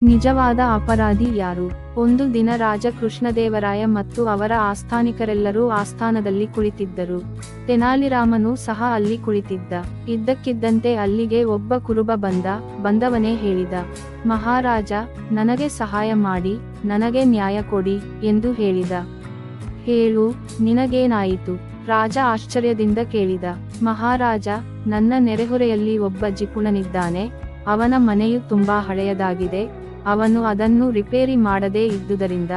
ನಿಜವಾದ ಅಪರಾಧಿ ಯಾರು? ಒಂದು ದಿನ ರಾಜ ಕೃಷ್ಣದೇವರಾಯ ಮತ್ತು ಅವರ ಆಸ್ಥಾನಿಕರೆಲ್ಲರೂ ಆಸ್ಥಾನದಲ್ಲಿ ಕುಳಿತಿದ್ದರು. ತೆನಾಲಿರಾಮನೂ ಸಹ ಅಲ್ಲಿ ಕುಳಿತಿದ್ದ. ಇದ್ದಕ್ಕಿದ್ದಂತೆ ಅಲ್ಲಿಗೆ ಒಬ್ಬ ಕುರುಬ ಬಂದವನೇ ಹೇಳಿದ, ಮಹಾರಾಜ, ನನಗೆ ಸಹಾಯ ಮಾಡಿ, ನನಗೆ ನ್ಯಾಯ ಕೊಡಿ ಎಂದು ಹೇಳಿದ. ಹೇಳು, ನಿನಗೇನಾಯಿತು? ರಾಜ ಆಶ್ಚರ್ಯದಿಂದ ಕೇಳಿದ. ಮಹಾರಾಜ, ನನ್ನ ನೆರೆಹೊರೆಯಲ್ಲಿ ಒಬ್ಬ ಜಿಪುಣನಿದ್ದಾನೆ. ಅವನ ಮನೆಯು ತುಂಬಾ ಹಳೆಯದಾಗಿದೆ. ಅವನು ಅದನ್ನು ರಿಪೇರಿ ಮಾಡದೇ ಇದ್ದುದರಿಂದ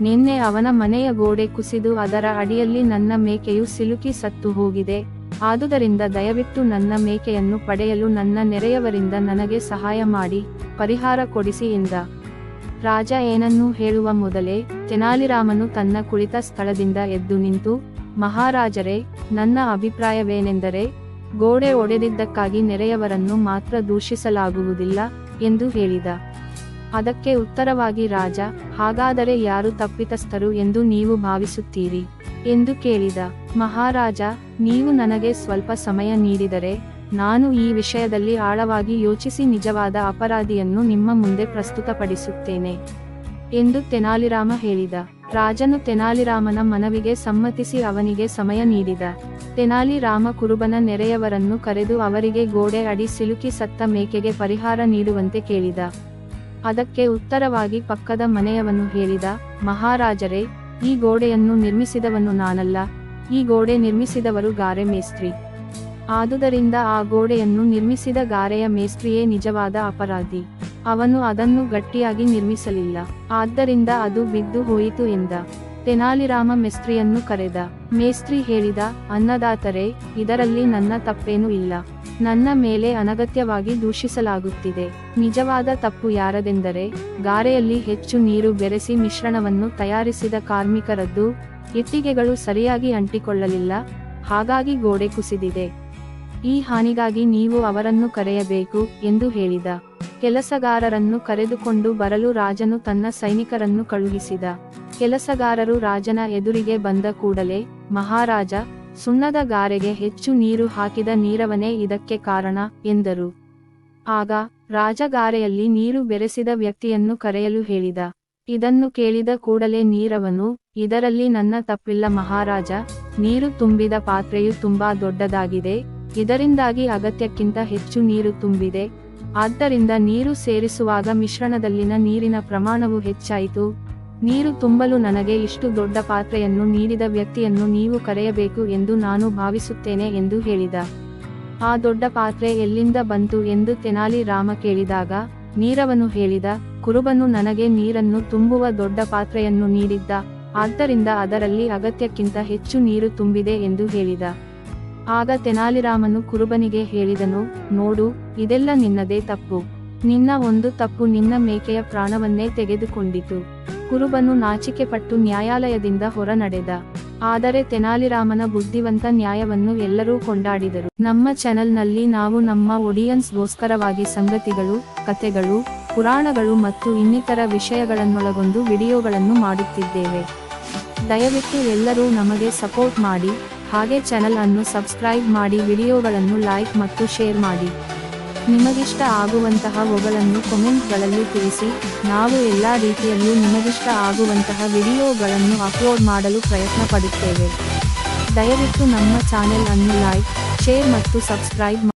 ನಿನ್ನೆ ಅವನ ಮನೆಯ ಗೋಡೆ ಕುಸಿದು ಅದರ ಅಡಿಯಲ್ಲಿ ನನ್ನ ಮೇಕೆಯು ಸಿಲುಕಿ ಸತ್ತು ಹೋಗಿದೆ. ಆದುದರಿಂದ ದಯವಿಟ್ಟು ನನ್ನ ಮೇಕೆಯನ್ನು ಪಡೆಯಲು ನನ್ನ ನೆರೆಯವರಿಂದ ನನಗೆ ಸಹಾಯ ಮಾಡಿ ಪರಿಹಾರ ಕೊಡಿಸಿ ಎಂದ. ರಾಜ ಏನನ್ನೂ ಹೇಳುವ ಮೊದಲೇ ತೆನಾಲಿರಾಮನು ತನ್ನ ಕುಳಿತ ಸ್ಥಳದಿಂದ ಎದ್ದು ನಿಂತು, ಮಹಾರಾಜರೇ, ನನ್ನ ಅಭಿಪ್ರಾಯವೇನೆಂದರೆ, ಗೋಡೆ ಒಡೆದಿದ್ದಕ್ಕಾಗಿ ನೆರೆಯವರನ್ನು ಮಾತ್ರ ದೂಷಿಸಲಾಗುವುದಿಲ್ಲ ಎಂದು ಹೇಳಿದ. ಅದಕ್ಕೆ ಉತ್ತರವಾಗಿ ರಾಜ, ಹಾಗಾದರೆ ಯಾರು ತಪ್ಪಿತಸ್ಥರು ಎಂದು ನೀವು ಭಾವಿಸುತ್ತೀರಿ ಎಂದು ಕೇಳಿದ. ಮಹಾರಾಜ, ನೀವು ನನಗೆ ಸ್ವಲ್ಪ ಸಮಯ ನೀಡಿದರೆ ನಾನು ಈ ವಿಷಯದಲ್ಲಿ ಆಳವಾಗಿ ಯೋಚಿಸಿ ನಿಜವಾದ ಅಪರಾಧಿಯನ್ನು ನಿಮ್ಮ ಮುಂದೆ ಪ್ರಸ್ತುತಪಡಿಸುತ್ತೇನೆ ಎಂದು ತೆನಾಲಿರಾಮ ಹೇಳಿದ. ರಾಜನು ತೆನಾಲಿರಾಮನ ಮನವಿಗೆ ಸಮ್ಮತಿಸಿ ಅವನಿಗೆ ಸಮಯ ನೀಡಿದ. ತೆನಾಲಿರಾಮ ಕುರುಬನ ನೆರೆಯವರನ್ನು ಕರೆದು ಅವರಿಗೆ ಗೋಡೆ ಅಡಿ ಸಿಲುಕಿ ಸತ್ತ ಮೇಕೆಗೆ ಪರಿಹಾರ ನೀಡುವಂತೆ ಕೇಳಿದ. ಅದಕ್ಕೆ ಉತ್ತರವಾಗಿ ಪಕ್ಕದ ಮನೆಯವನು ಹೇಳಿದ, ಮಹಾರಾಜರೇ, ಈ ಗೋಡೆಯನ್ನು ನಿರ್ಮಿಸಿದವನು ನಾನಲ್ಲ. ಈ ಗೋಡೆ ನಿರ್ಮಿಸಿದವರು ಗಾರೆ ಮೇಸ್ತ್ರಿ. ಆದುದರಿಂದ ಆ ಗೋಡೆಯನ್ನು ನಿರ್ಮಿಸಿದ ಗಾರೆಯ ಮೇಸ್ತ್ರಿಯೇ ನಿಜವಾದ ಅಪರಾಧಿ. ಅವನು ಅದನ್ನು ಗಟ್ಟಿಯಾಗಿ ನಿರ್ಮಿಸಲಿಲ್ಲ, ಆದ್ದರಿಂದ ಅದು ಬಿದ್ದು ಹೋಯಿತು ಎಂದ. ತೆನಾಲಿರಾಮ ಮೇಸ್ತ್ರಿಯನ್ನು ಕರೆದ. ಮೇಸ್ತ್ರಿ ಹೇಳಿದ, ಅನ್ನದಾತರೇ, ಇದರಲ್ಲಿ ನನ್ನ ತಪ್ಪೇನೂ ಇಲ್ಲ. ನನ್ನ ಮೇಲೆ ಅನಗತ್ಯವಾಗಿ ದೂಷಿಸಲಾಗುತ್ತಿದೆ. ನಿಜವಾದ ತಪ್ಪು ಯಾರದೆಂದರೆ, ಗಾರೆಯಲ್ಲಿ ಹೆಚ್ಚು ನೀರು ಬೆರೆಸಿ ಮಿಶ್ರಣವನ್ನು ತಯಾರಿಸಿದ ಕಾರ್ಮಿಕರದ್ದು. ಇಟ್ಟಿಗೆಗಳು ಸರಿಯಾಗಿ ಅಂಟಿಕೊಳ್ಳಲಿಲ್ಲ, ಹಾಗಾಗಿ ಗೋಡೆ ಕುಸಿದಿದೆ. ಈ ಹಾನಿಗಾಗಿ ನೀವು ಅವರನ್ನು ಕರೆಯಬೇಕು ಎಂದು ಹೇಳಿದ. ಕೆಲಸಗಾರರನ್ನು ಕರೆದುಕೊಂಡು ಬರಲು ರಾಜನು ತನ್ನ ಸೈನಿಕರನ್ನು ಕಳುಹಿಸಿದ. ಕೆಲಸಗಾರರು ರಾಜನ ಎದುರಿಗೆ ಬಂದ ಕೂಡಲೇ, ಮಹಾರಾಜ, ಸುಣ್ಣದ ಗಾರೆಗೆ ಹೆಚ್ಚು ನೀರು ಹಾಕಿದ ನೀರವನೇ ಇದಕ್ಕೆ ಕಾರಣ ಎಂದರು. ಆಗ ರಾಜ ಗಾರೆಯಲ್ಲಿ ನೀರು ಬೆರೆಸಿದ ವ್ಯಕ್ತಿಯನ್ನು ಕರೆಯಲು ಹೇಳಿದ. ಇದನ್ನು ಕೇಳಿದ ಕೂಡಲೇ ನೀರವನು, ಇದರಲ್ಲಿ ನನ್ನ ತಪ್ಪಿಲ್ಲ ಮಹಾರಾಜ. ನೀರು ತುಂಬಿದ ಪಾತ್ರೆಯು ತುಂಬಾ ದೊಡ್ಡದಾಗಿದೆ. ಇದರಿಂದಾಗಿ ಅಗತ್ಯಕ್ಕಿಂತ ಹೆಚ್ಚು ನೀರು ತುಂಬಿದೆ. ಆದ್ದರಿಂದ ನೀರು ಸೇರಿಸುವಾಗ ಮಿಶ್ರಣದಲ್ಲಿನ ನೀರಿನ ಪ್ರಮಾಣವು ಹೆಚ್ಚಾಯಿತು. ನೀರು ತುಂಬಲು ನನಗೆ ಇಷ್ಟು ದೊಡ್ಡ ಪಾತ್ರೆಯನ್ನು ನೀಡಿದ ವ್ಯಕ್ತಿಯನ್ನು ನೀವು ಕರೆಯಬೇಕು ಎಂದು ನಾನು ಭಾವಿಸುತ್ತೇನೆ ಎಂದು ಹೇಳಿದ. ಆ ದೊಡ್ಡ ಪಾತ್ರೆ ಎಲ್ಲಿಂದ ಬಂತು ಎಂದು ತೆನಾಲಿರಾಮ ಕೇಳಿದಾಗ, ನೀರವನು ಹೇಳಿದ, ಕುರುಬನು ನನಗೆ ನೀರನ್ನು ತುಂಬುವ ದೊಡ್ಡ ಪಾತ್ರೆಯನ್ನು ನೀಡಿದ್ದ. ಆದ್ದರಿಂದ ಅದರಲ್ಲಿ ಅಗತ್ಯಕ್ಕಿಂತ ಹೆಚ್ಚು ನೀರು ತುಂಬಿದೆ ಎಂದು ಹೇಳಿದ. ಆಗ ತೆನಾಲಿರಾಮನು ಕುರುಬನಿಗೆ ಹೇಳಿದನು, ನೋಡು, ಇದೆಲ್ಲ ನಿನ್ನದೇ ತಪ್ಪು. ನಿನ್ನ ಒಂದು ತಪ್ಪು ನಿನ್ನ ಮೇಕೆಯ ಪ್ರಾಣವನ್ನೇ ತೆಗೆದುಕೊಂಡಿತು. ಕುರುಬನು ನಾಚಿಕೆಪಟ್ಟು ನ್ಯಾಯಾಲಯದಿಂದ ಹೊರ ನಡೆದ. ಆದರೆ ತೆನಾಲಿರಾಮನ ಬುದ್ಧಿವಂತ ನ್ಯಾಯವನ್ನು ಎಲ್ಲರೂ ಕೊಂಡಾಡಿದರು. ನಮ್ಮ ಚಾನೆಲ್ನಲ್ಲಿ ನಾವು ನಮ್ಮ ಆಡಿಯನ್ಸ್ಗೋಸ್ಕರವಾಗಿ ಸಂಗತಿಗಳು, ಕಥೆಗಳು, ಪುರಾಣಗಳು ಮತ್ತು ಇನ್ನಿತರ ವಿಷಯಗಳನ್ನೊಳಗೊಂಡು ವಿಡಿಯೋಗಳನ್ನು ಮಾಡುತ್ತಿದ್ದೇವೆ. ದಯವಿಟ್ಟು ಎಲ್ಲರೂ ನಮಗೆ ಸಪೋರ್ಟ್ ಮಾಡಿ, ಹಾಗೆ ಚಾನೆಲ್ ಅನ್ನು ಸಬ್ಸ್ಕ್ರೈಬ್ ಮಾಡಿ, ವಿಡಿಯೋಗಳನ್ನು ಲೈಕ್ ಮತ್ತು ಶೇರ್ ಮಾಡಿ. ನಿಮಗಿಷ್ಟ ಆಗುವಂತಹ ಗಳನ್ನು ಕಾಮೆಂಟ್ಗಳಲ್ಲಿ ತಿಳಿಸಿ. ನಾವು ಎಲ್ಲಾ ರೀತಿಯಲ್ಲೂ ನಿಮಗಿಷ್ಟ ಆಗುವಂತಹ ವಿಡಿಯೋಗಳನ್ನು ಅಪ್ಲೋಡ್ ಮಾಡಲು ಪ್ರಯತ್ನ ಪಡುತ್ತೇವೆ. ದಯವಿಟ್ಟು ನಮ್ಮ ಚಾನೆಲ್ ಅನ್ನು ಲೈಕ್, ಶೇರ್ ಮತ್ತು ಸಬ್ಸ್ಕ್ರೈಬ್ ಮಾಡಿ.